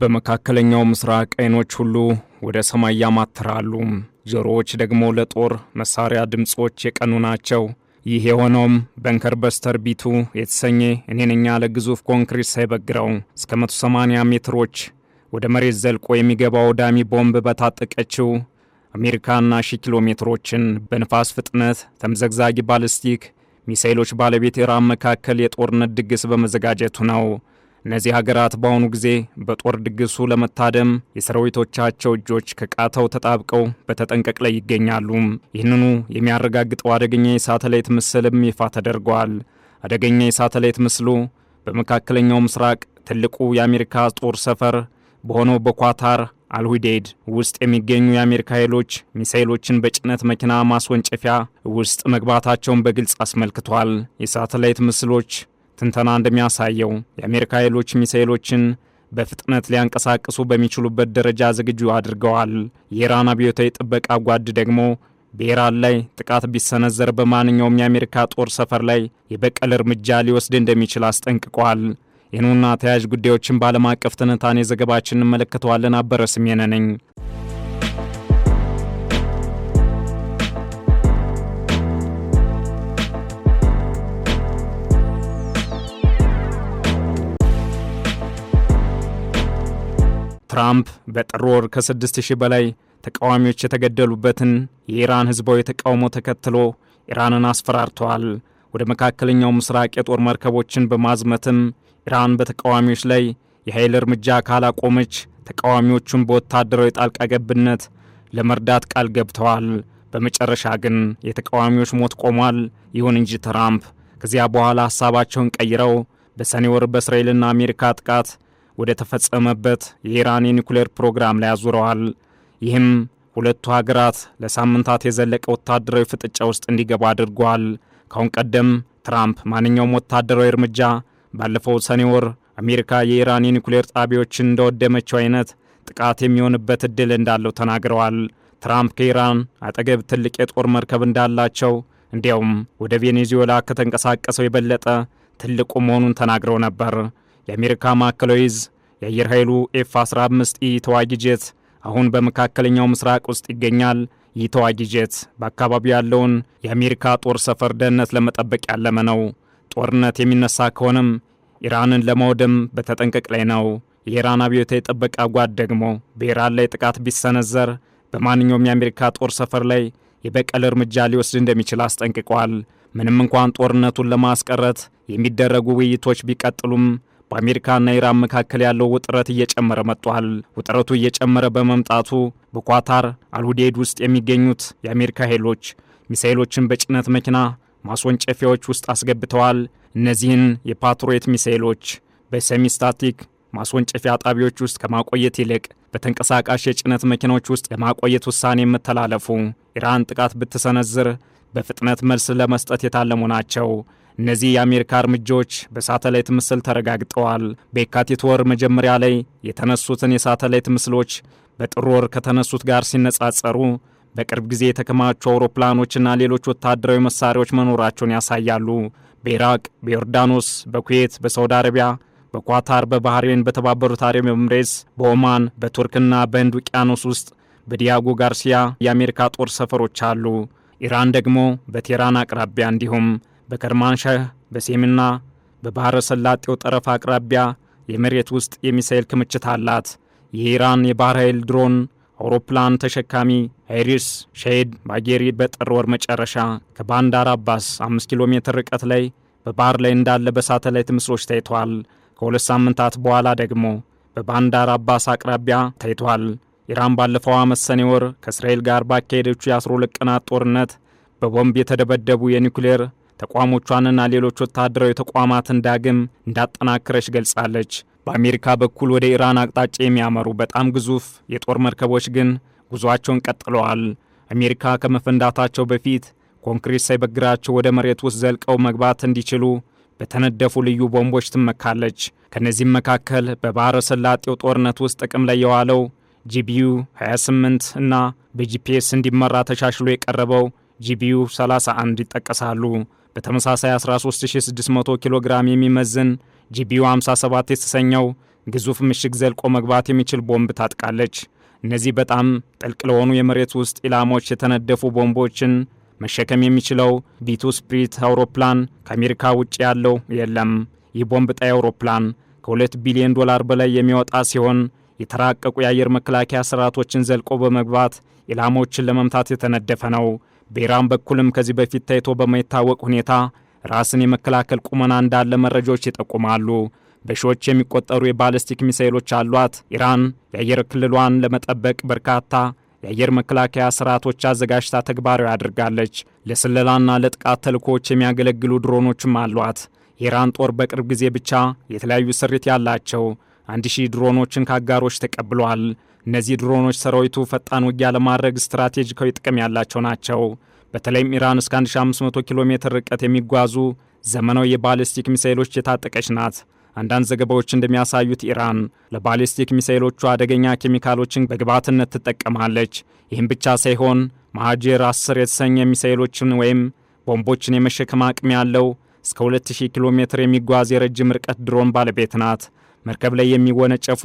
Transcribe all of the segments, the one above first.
በመካከለኛው ምስራቅ አይኖች ሁሉ ወደ ሰማይ ያማትራሉ፣ ጆሮዎች ደግሞ ለጦር መሳሪያ ድምጾች የቀኑ ናቸው። ይህ የሆነውም በንከር በስተር ቢቱ የተሰኘ እኔነኛ ለግዙፍ ኮንክሪት ሳይበግረው እስከ 180 ሜትሮች ወደ መሬት ዘልቆ የሚገባው ዳሚ ቦምብ በታጠቀችው አሜሪካና ሺህ ኪሎ ሜትሮችን በንፋስ ፍጥነት ተምዘግዛጊ ባሊስቲክ ሚሳኤሎች ባለቤት ኢራን መካከል የጦርነት ድግስ በመዘጋጀቱ ነው። እነዚህ ሀገራት በአሁኑ ጊዜ በጦር ድግሱ ለመታደም የሰራዊቶቻቸው እጆች ከቃተው ተጣብቀው በተጠንቀቅ ላይ ይገኛሉ። ይህንኑ የሚያረጋግጠው አደገኛ የሳተላይት ምስልም ይፋ ተደርጓል። አደገኛ የሳተላይት ምስሉ በመካከለኛው ምስራቅ ትልቁ የአሜሪካ ጦር ሰፈር በሆነው በኳታር አልሁዴድ ውስጥ የሚገኙ የአሜሪካ ኃይሎች ሚሳኤሎችን በጭነት መኪና ማስወንጨፊያ ውስጥ መግባታቸውን በግልጽ አስመልክቷል። የሳተላይት ምስሎች ትንተና እንደሚያሳየው የአሜሪካ ኃይሎች ሚሳኤሎችን በፍጥነት ሊያንቀሳቅሱ በሚችሉበት ደረጃ ዝግጁ አድርገዋል። የኢራን አብዮታዊ ጥበቃ ጓድ ደግሞ በኢራን ላይ ጥቃት ቢሰነዘር በማንኛውም የአሜሪካ ጦር ሰፈር ላይ የበቀል እርምጃ ሊወስድ እንደሚችል አስጠንቅቋል። ይህንና ተያያዥ ጉዳዮችን በዓለም አቀፍ ትንታኔ ዘገባችን እንመለከተዋለን። አበረ ስሜነ ነኝ። ትራምፕ በጥር ወር ከ6000 በላይ ተቃዋሚዎች የተገደሉበትን የኢራን ህዝባዊ ተቃውሞ ተከትሎ ኢራንን አስፈራርተዋል። ወደ መካከለኛው ምስራቅ የጦር መርከቦችን በማዝመትም ኢራን በተቃዋሚዎች ላይ የኃይል እርምጃ ካላቆመች ተቃዋሚዎቹን በወታደራዊ ጣልቃ ገብነት ለመርዳት ቃል ገብተዋል። በመጨረሻ ግን የተቃዋሚዎች ሞት ቆሟል። ይሁን እንጂ ትራምፕ ከዚያ በኋላ ሐሳባቸውን ቀይረው በሰኔ ወር በእስራኤልና አሜሪካ ጥቃት ወደ ተፈጸመበት የኢራን የኒኩሌር ፕሮግራም ላይ አዙረዋል። ይህም ሁለቱ ሀገራት ለሳምንታት የዘለቀ ወታደራዊ ፍጥጫ ውስጥ እንዲገባ አድርጓል። ካሁን ቀደም ትራምፕ ማንኛውም ወታደራዊ እርምጃ ባለፈው ሰኔ ወር አሜሪካ የኢራን የኒኩሌር ጣቢያዎችን እንደወደመችው አይነት ጥቃት የሚሆንበት እድል እንዳለው ተናግረዋል። ትራምፕ ከኢራን አጠገብ ትልቅ የጦር መርከብ እንዳላቸው እንዲያውም ወደ ቬኔዙዌላ ከተንቀሳቀሰው የበለጠ ትልቁ መሆኑን ተናግረው ነበር። የአሜሪካ ማዕከላዊ ዕዝ የአየር ኃይሉ ኤፍ-15ኢ ተዋጊ ጄት አሁን በመካከለኛው ምስራቅ ውስጥ ይገኛል። ይህ ተዋጊ ጄት በአካባቢው ያለውን የአሜሪካ ጦር ሰፈር ደህንነት ለመጠበቅ ያለመ ነው። ጦርነት የሚነሳ ከሆነም ኢራንን ለማውደም በተጠንቀቅ ላይ ነው። የኢራን አብዮታዊ ጥበቃ ጓድ ደግሞ በኢራን ላይ ጥቃት ቢሰነዘር በማንኛውም የአሜሪካ ጦር ሰፈር ላይ የበቀል እርምጃ ሊወስድ እንደሚችል አስጠንቅቋል። ምንም እንኳን ጦርነቱን ለማስቀረት የሚደረጉ ውይይቶች ቢቀጥሉም በአሜሪካና ኢራን መካከል ያለው ውጥረት እየጨመረ መጥቷል። ውጥረቱ እየጨመረ በመምጣቱ በኳታር አልሁዴድ ውስጥ የሚገኙት የአሜሪካ ኃይሎች ሚሳኤሎችን በጭነት መኪና ማስወንጨፊያዎች ውስጥ አስገብተዋል። እነዚህን የፓትሪዮት ሚሳኤሎች በሴሚ ስታቲክ ማስወንጨፊያ ጣቢያዎች ውስጥ ከማቆየት ይልቅ በተንቀሳቃሽ የጭነት መኪናዎች ውስጥ ለማቆየት ውሳኔ መተላለፉ ኢራን ጥቃት ብትሰነዝር በፍጥነት መልስ ለመስጠት የታለሙ ናቸው። እነዚህ የአሜሪካ እርምጃዎች በሳተላይት ምስል ተረጋግጠዋል። በየካቲት ወር መጀመሪያ ላይ የተነሱትን የሳተላይት ምስሎች በጥር ወር ከተነሱት ጋር ሲነጻጸሩ በቅርብ ጊዜ የተከማቹ አውሮፕላኖችና ሌሎች ወታደራዊ መሳሪያዎች መኖራቸውን ያሳያሉ። በኢራቅ፣ በዮርዳኖስ፣ በኩዌት፣ በሳውዲ አረቢያ፣ በኳታር፣ በባህሬን፣ በተባበሩት አረብ ኤምሬትስ፣ በኦማን፣ በቱርክና በህንድ ውቅያኖስ ውስጥ በዲያጎ ጋርሲያ የአሜሪካ ጦር ሰፈሮች አሉ። ኢራን ደግሞ በቴህራን አቅራቢያ እንዲሁም በከርማንሻህ በሴምና በባህረ ሰላጤው ጠረፍ አቅራቢያ የመሬት ውስጥ የሚሳኤል ክምችት አላት። የኢራን የባህር ኃይል ድሮን አውሮፕላን ተሸካሚ አይሪስ ሼድ ባጌሪ በጥር ወር መጨረሻ ከባንዳር አባስ 5 ኪሎ ሜትር ርቀት ላይ በባህር ላይ እንዳለ በሳተላይት ምስሎች ታይቷል። ከሁለት ሳምንታት በኋላ ደግሞ በባንዳር አባስ አቅራቢያ ታይቷል። ኢራን ባለፈው ዓመት ሰኔ ወር ከእስራኤል ጋር ባካሄደችው የ12 ቀናት ጦርነት በቦምብ የተደበደቡ የኒኩሌር ተቋሞቿንና ሌሎች ወታደራዊ ተቋማትን ዳግም እንዳጠናከረች ገልጻለች። በአሜሪካ በኩል ወደ ኢራን አቅጣጫ የሚያመሩ በጣም ግዙፍ የጦር መርከቦች ግን ጉዟቸውን ቀጥለዋል። አሜሪካ ከመፈንዳታቸው በፊት ኮንክሪት ሳይበግራቸው ወደ መሬት ውስጥ ዘልቀው መግባት እንዲችሉ በተነደፉ ልዩ ቦምቦች ትመካለች። ከነዚህም መካከል በባህረ ሰላጤው ጦርነት ውስጥ ጥቅም ላይ የዋለው ጂቢዩ 28 እና በጂፒኤስ እንዲመራ ተሻሽሎ የቀረበው ጂቢዩ 31 ይጠቀሳሉ። በተመሳሳይ 13600 ኪሎ ግራም የሚመዝን ጂቢዩ 57 የተሰኘው ግዙፍ ምሽግ ዘልቆ መግባት የሚችል ቦምብ ታጥቃለች። እነዚህ በጣም ጥልቅ ለሆኑ የመሬት ውስጥ ኢላማዎች የተነደፉ ቦምቦችን መሸከም የሚችለው ቢ2 ስፕሪት አውሮፕላን ከአሜሪካ ውጭ ያለው የለም። ይህ ቦምብ ጣይ አውሮፕላን ከ$2 ቢሊዮን በላይ የሚወጣ ሲሆን የተራቀቁ የአየር መከላከያ ስርዓቶችን ዘልቆ በመግባት ኢላማዎችን ለመምታት የተነደፈ ነው። በኢራን በኩልም ከዚህ በፊት ታይቶ በማይታወቅ ሁኔታ ራስን የመከላከል ቁመና እንዳለ መረጃዎች ይጠቁማሉ። በሺዎች የሚቆጠሩ የባሊስቲክ ሚሳኤሎች አሏት። ኢራን የአየር ክልሏን ለመጠበቅ በርካታ የአየር መከላከያ ስርዓቶች አዘጋጅታ ተግባራዊ አድርጋለች። ለስለላና ለጥቃት ተልእኮዎች የሚያገለግሉ ድሮኖችም አሏት። የኢራን ጦር በቅርብ ጊዜ ብቻ የተለያዩ ስሪት ያላቸው 1000 ድሮኖችን ከአጋሮች ተቀብሏል። እነዚህ ድሮኖች ሰራዊቱ ፈጣን ውጊያ ለማድረግ ስትራቴጂካዊ ጥቅም ያላቸው ናቸው። በተለይም ኢራን እስከ 1500 ኪሎ ሜትር ርቀት የሚጓዙ ዘመናዊ የባሊስቲክ ሚሳኤሎች የታጠቀች ናት። አንዳንድ ዘገባዎች እንደሚያሳዩት ኢራን ለባሊስቲክ ሚሳኤሎቹ አደገኛ ኬሚካሎችን በግብዓትነት ትጠቀማለች። ይህም ብቻ ሳይሆን ማሃጄር 10 የተሰኘ ሚሳኤሎችን ወይም ቦምቦችን የመሸከም አቅም ያለው እስከ 2000 ኪሎ ሜትር የሚጓዝ የረጅም ርቀት ድሮን ባለቤት ናት። መርከብ ላይ የሚወነጨፉ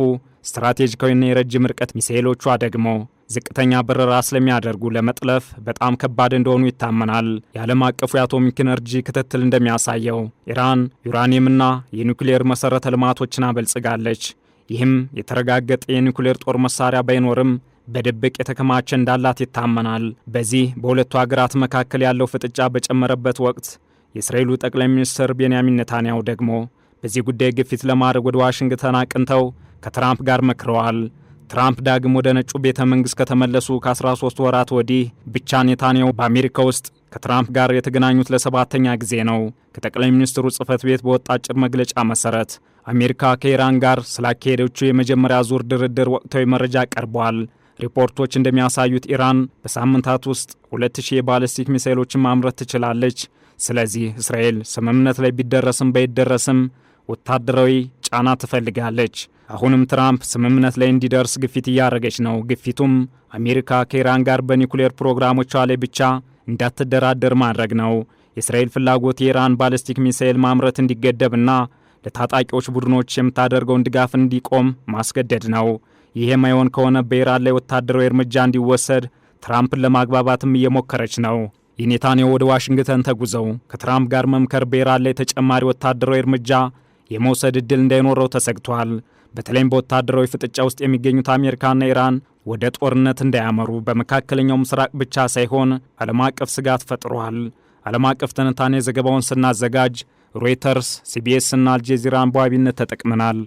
ስትራቴጂካዊና የረጅም ርቀት ሚሳኤሎቿ ደግሞ ዝቅተኛ በረራ ስለሚያደርጉ ለመጥለፍ በጣም ከባድ እንደሆኑ ይታመናል። የዓለም አቀፉ የአቶሚክ ኢነርጂ ክትትል እንደሚያሳየው ኢራን ዩራኒየምና የኒውክሌር መሠረተ ልማቶችን አበልጽጋለች። ይህም የተረጋገጠ የኒውክሌር ጦር መሳሪያ ባይኖርም በድብቅ የተከማቸ እንዳላት ይታመናል። በዚህ በሁለቱ ሀገራት መካከል ያለው ፍጥጫ በጨመረበት ወቅት የእስራኤሉ ጠቅላይ ሚኒስትር ቤንያሚን ኔታንያሁ ደግሞ በዚህ ጉዳይ ግፊት ለማድረግ ወደ ዋሽንግተን አቅንተው ከትራምፕ ጋር መክረዋል። ትራምፕ ዳግም ወደ ነጩ ቤተ መንግሥት ከተመለሱ ከ13 ወራት ወዲህ ብቻ ኔታንያሁ በአሜሪካ ውስጥ ከትራምፕ ጋር የተገናኙት ለ7ኛ ጊዜ ነው። ከጠቅላይ ሚኒስትሩ ጽሕፈት ቤት በወጣ አጭር መግለጫ መሠረት አሜሪካ ከኢራን ጋር ስላካሄደችው የመጀመሪያ ዙር ድርድር ወቅታዊ መረጃ ቀርቧል። ሪፖርቶች እንደሚያሳዩት ኢራን በሳምንታት ውስጥ 2000 የባሊስቲክ ሚሳኤሎችን ማምረት ትችላለች። ስለዚህ እስራኤል ስምምነት ላይ ቢደረስም ባይደረስም ወታደራዊ ጫና ትፈልጋለች። አሁንም ትራምፕ ስምምነት ላይ እንዲደርስ ግፊት እያደረገች ነው። ግፊቱም አሜሪካ ከኢራን ጋር በኒውክሌር ፕሮግራሞቿ ላይ ብቻ እንዳትደራደር ማድረግ ነው። የእስራኤል ፍላጎት የኢራን ባሊስቲክ ሚሳኤል ማምረት እንዲገደብና ለታጣቂዎች ቡድኖች የምታደርገውን ድጋፍ እንዲቆም ማስገደድ ነው። ይህ የማይሆን ከሆነ በኢራን ላይ ወታደራዊ እርምጃ እንዲወሰድ ትራምፕን ለማግባባትም እየሞከረች ነው። የኔታንያሁ ወደ ዋሽንግተን ተጉዘው ከትራምፕ ጋር መምከር በኢራን ላይ ተጨማሪ ወታደራዊ እርምጃ የመውሰድ ዕድል እንዳይኖረው ተሰግቷል። በተለይም በወታደራዊ ፍጥጫ ውስጥ የሚገኙት አሜሪካና ኢራን ወደ ጦርነት እንዳያመሩ በመካከለኛው ምስራቅ ብቻ ሳይሆን ዓለም አቀፍ ስጋት ፈጥሯል። ዓለም አቀፍ ትንታኔ ዘገባውን ስናዘጋጅ ሮይተርስ፣ ሲቢኤስ እና አልጀዚራን በዋቢነት ተጠቅመናል።